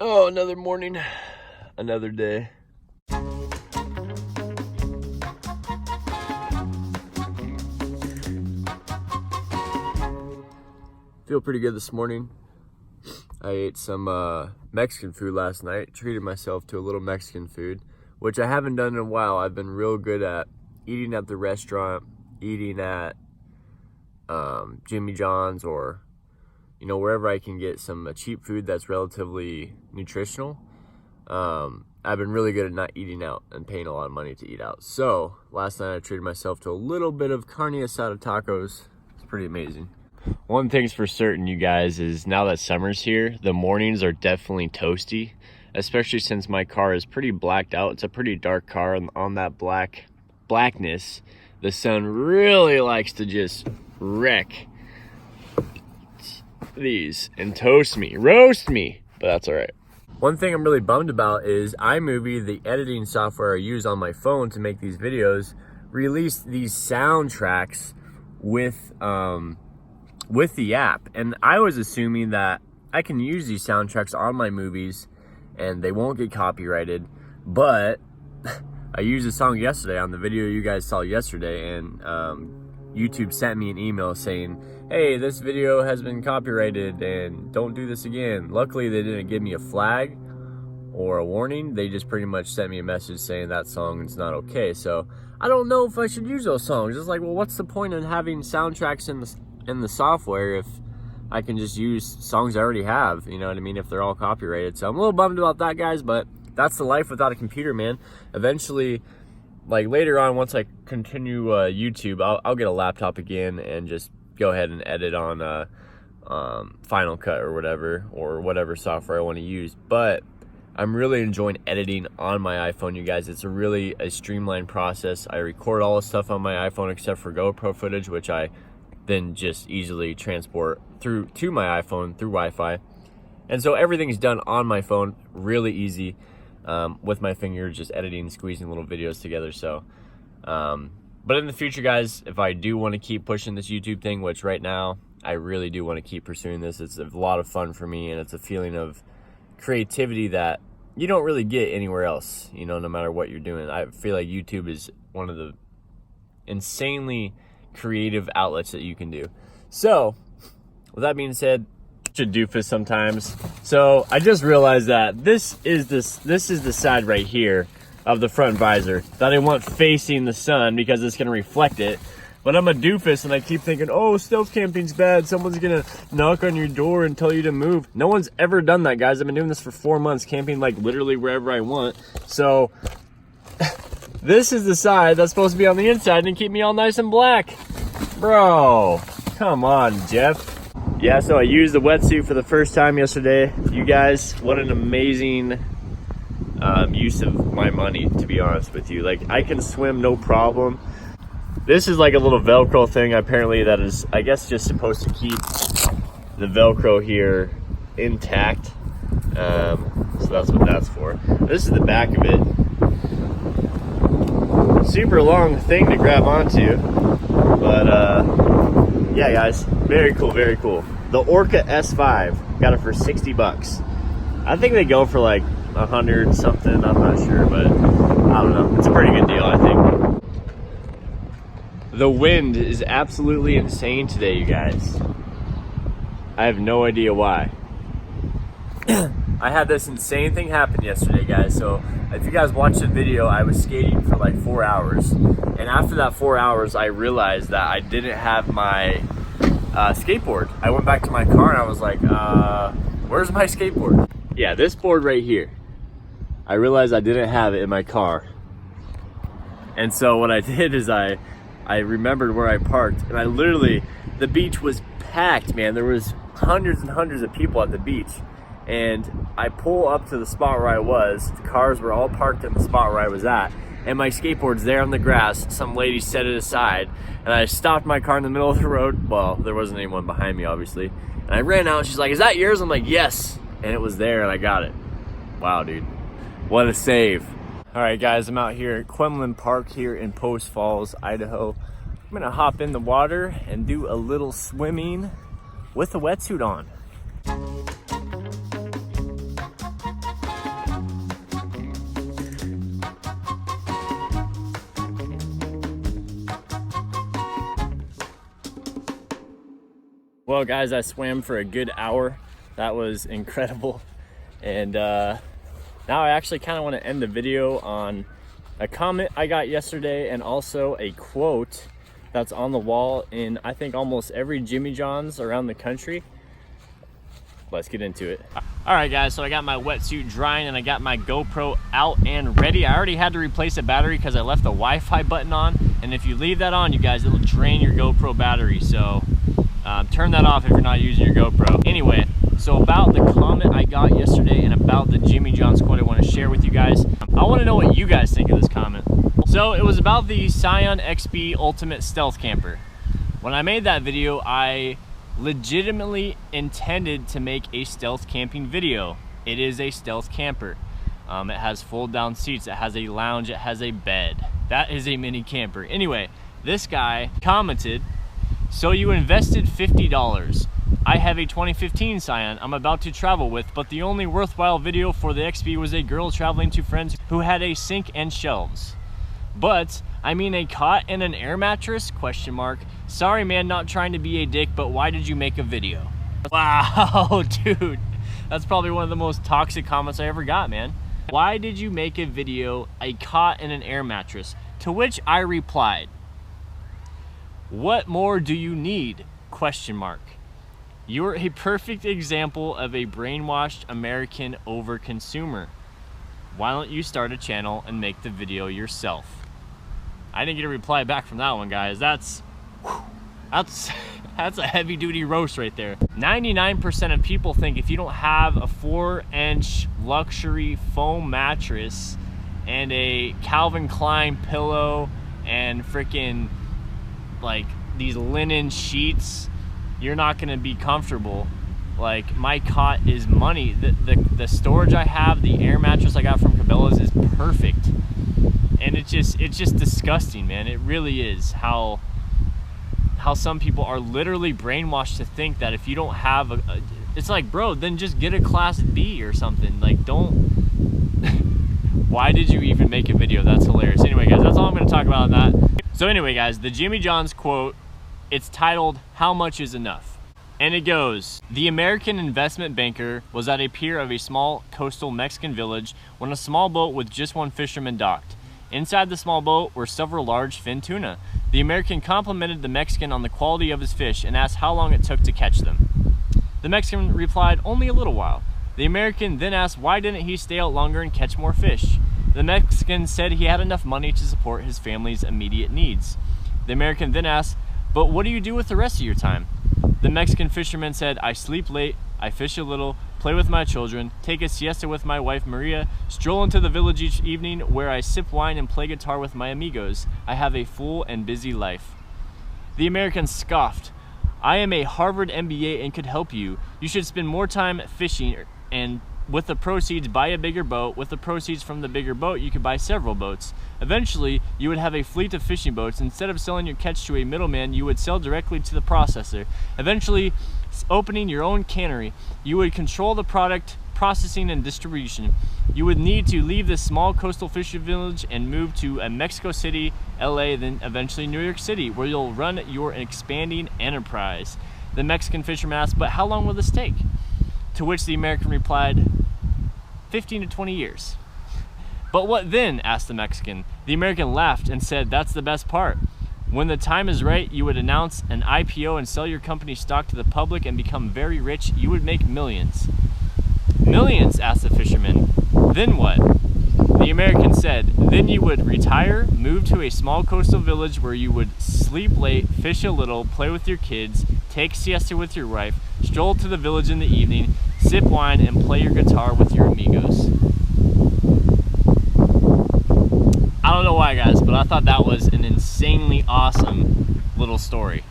Oh, another morning, another day. Feel pretty good this morning. I ate some Mexican food last night. Treated myself to a little Mexican food, which I haven't done in a while. I've been real good at eating at the restaurant, eating at Jimmy John's, or wherever I can get some cheap food that's relatively nutritional. I've been really good at not eating out and paying a lot of money to eat out. So last night I treated myself to a little bit of carne asada tacos. It's pretty amazing. One thing's for certain, you guys, is now that summer's here, the mornings are definitely toasty, especially since my car is pretty blacked out. It's a pretty dark car, and on that blackness, the sun really likes to just wreck these and roast me, but that's all right. One thing I'm really bummed about is iMovie, the editing software I use on my phone to make these videos, released these soundtracks with the app, and I was assuming that I can use these soundtracks on my movies and they won't get copyrighted, but I used a song yesterday on the video you guys saw yesterday, and YouTube sent me an email saying, hey, this video has been copyrighted and don't do this again. Luckily, they didn't give me a flag or a warning. They just pretty much sent me a message saying that song is not okay. So I don't know if I should use those songs. It's like, well, what's the point in having soundtracks in the software if I can just use songs I already have, you know what I mean, if they're all copyrighted. So I'm a little bummed about that, guys, but that's the life without a computer, man. Eventually, like later on, once I continue YouTube, I'll get a laptop again and just go ahead and edit on Final Cut or whatever software I want to use. But I'm really enjoying editing on my iPhone, you guys. It's really a streamlined process. I record all the stuff on my iPhone except for GoPro footage, which I then just easily transport to my iPhone through Wi-Fi. And so everything's done on my phone, really easy, with my finger, just editing, squeezing little videos together. So but in the future, guys, if I do want to keep pushing this YouTube thing, which right now I really do want to keep pursuing this, it's a lot of fun for me, and it's a feeling of creativity that you don't really get anywhere else, no matter what you're doing. I feel like YouTube is one of the insanely creative outlets that you can do. So with that being said, should doofus sometimes. So I just realized that this is the side right here of the front visor that I want facing the sun because it's going to reflect it. But I'm a doofus and I keep thinking, oh, stealth camping's bad. Someone's going to knock on your door and tell you to move. No one's ever done that, guys. I've been doing this for 4 months, camping like literally wherever I want. So this is the side that's supposed to be on the inside and keep me all nice and black. Bro, come on, Jeff. Yeah, so I used the wetsuit for the first time yesterday. You guys, what an amazing use of my money, to be honest with you. Like, I can swim no problem. This is like a little Velcro thing, apparently, that is, I guess, just supposed to keep the Velcro here intact. So that's what that's for. This is the back of it. Super long thing to grab onto, but yeah, guys, very cool, very cool. The Orca S5, got it for $60. I think they go for like 100 something, I'm not sure, but I don't know. It's a pretty good deal, I think. The wind is absolutely insane today, you guys. I have no idea why. I had this insane thing happen yesterday, guys. So if you guys watched the video, I was skating for like 4 hours. And after that 4 hours, I realized that I didn't have my skateboard. I went back to my car and I was like, where's my skateboard? Yeah, this board right here. I realized I didn't have it in my car. And so what I did is I remembered where I parked, and I literally, the beach was packed, man. There was hundreds and hundreds of people at the beach. And I pull up to the spot where I was. The cars were all parked in the spot where I was at. And my skateboard's there on the grass. Some lady set it aside. And I stopped my car in the middle of the road. Well, there wasn't anyone behind me, obviously. And I ran out. She's like, is that yours? I'm like, yes. And it was there, and I got it. Wow, dude. What a save. All right, guys, I'm out here at Quemlin Park here in Post Falls, Idaho. I'm going to hop in the water and do a little swimming with a wetsuit on. Well guys, I swam for a good hour. That was incredible. And now I actually kind of want to end the video on a comment I got yesterday and also a quote that's on the wall in I think almost every Jimmy John's around the country. Let's get into it. All right guys, so I got my wetsuit drying and I got my GoPro out and ready. I already had to replace a battery because I left the Wi-Fi button on, and if you leave that on, you guys, it'll drain your GoPro battery, so turn that off if you're not using your GoPro. Anyway, so about the comment I got yesterday and about the Jimmy John's quote I want to share with you guys, I want to know what you guys think of this comment. So it was about the Scion XB Ultimate Stealth Camper. When I made that video, I legitimately intended to make a stealth camping video. It is a stealth camper. It has fold down seats, it has a lounge, it has a bed. That is a mini camper. Anyway, this guy commented, "So you invested $50. I have a 2015 Scion I'm about to travel with, but the only worthwhile video for the XB was a girl traveling to friends who had a sink and shelves. But, I mean a cot and an air mattress? Question mark. Sorry man, not trying to be a dick, but why did you make a video?" Wow, dude. That's probably one of the most toxic comments I ever got, man. Why did you make a video, a cot and an air mattress? To which I replied, what more do you need? Question mark. You're a perfect example of a brainwashed American overconsumer. Why don't you start a channel and make the video yourself? I didn't get a reply back from that one, guys. That's a heavy duty roast right there. 99% of people think if you don't have a 4-inch luxury foam mattress and a Calvin Klein pillow and freaking like these linen sheets, you're not gonna be comfortable. Like, my cot is money. The storage I have, the air mattress I got from Cabela's is perfect. And it's just disgusting, man. It really is how some people are literally brainwashed to think that if you don't have it's like, bro, then just get a Class B or something. Like, don't why did you even make a video? That's hilarious. Anyway guys, that's all I'm gonna talk about on that. So anyway guys, the Jimmy John's quote, it's titled, "How Much Is Enough?" And it goes, "The American investment banker was at a pier of a small coastal Mexican village when a small boat with just one fisherman docked. Inside the small boat were several large fin tuna. The American complimented the Mexican on the quality of his fish and asked how long it took to catch them. The Mexican replied, only a little while. The American then asked why didn't he stay out longer and catch more fish. The Mexican said he had enough money to support his family's immediate needs. The American then asked, but what do you do with the rest of your time? The Mexican fisherman said, I sleep late, I fish a little, play with my children, take a siesta with my wife Maria, stroll into the village each evening where I sip wine and play guitar with my amigos. I have a full and busy life." The American scoffed, "I am a Harvard MBA and could help you. You should spend more time fishing and with the proceeds buy a bigger boat. With the proceeds from the bigger boat, you could buy several boats. Eventually, you would have a fleet of fishing boats. Instead of selling your catch to a middleman, you would sell directly to the processor. Eventually, opening your own cannery, you would control the product processing and distribution. You would need to leave this small coastal fishing village and move to Mexico City, LA, then eventually New York City, where you'll run your expanding enterprise." The Mexican fisherman asked, "But how long will this take?" To which the American replied, 15 to 20 years. "But what then?" asked the Mexican. The American laughed and said, "That's the best part. When the time is right, you would announce an IPO and sell your company stock to the public and become very rich. You would make millions." "Millions?" asked the fisherman. "Then what?" The American said, "Then you would retire, move to a small coastal village where you would sleep late, fish a little, play with your kids, take siesta with your wife, stroll to the village in the evening, sip wine, and play your guitar with your amigos." I don't know why, guys, but I thought that was an insanely awesome little story.